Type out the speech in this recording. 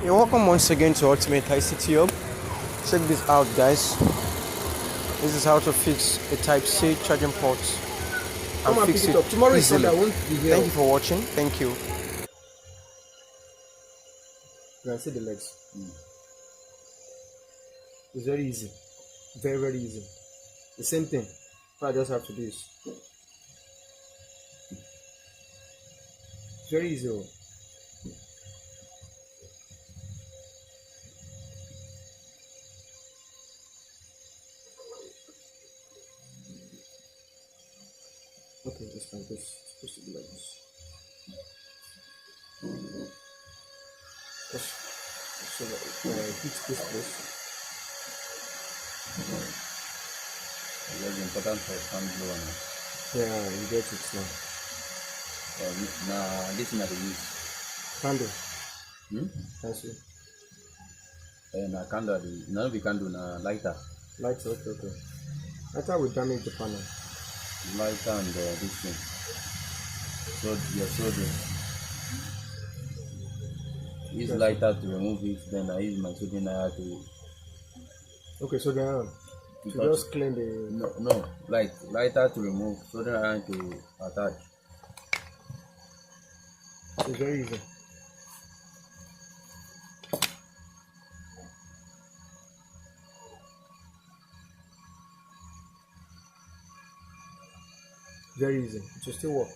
You're welcome once again to Ultimate ICT Hub. Check this out, guys. This is how to fix a Type C charging port and fix it Tomorrow is easily. Sunday. I won't be here. Thank you for watching. Thank you. You can see the legs. It's very easy. Very, very easy. The same thing. What I just have to do is it's very easy. Okay, it's like this. It's supposed to be like this. Just so that it hits this place. Very important for handle on. Yeah, you get it now. Now this na the use. Candle. Hmm? I see. Na candle the none be candle na lighter. Lights, okay. I thought we damage the panel. Lighter and this thing. So your soldering. Use lighter to remove it, then I use my soldering iron to Okay, so then you just clean the no lighter to remove, soldering iron to attach. it's very easy. Very easy. It will still work.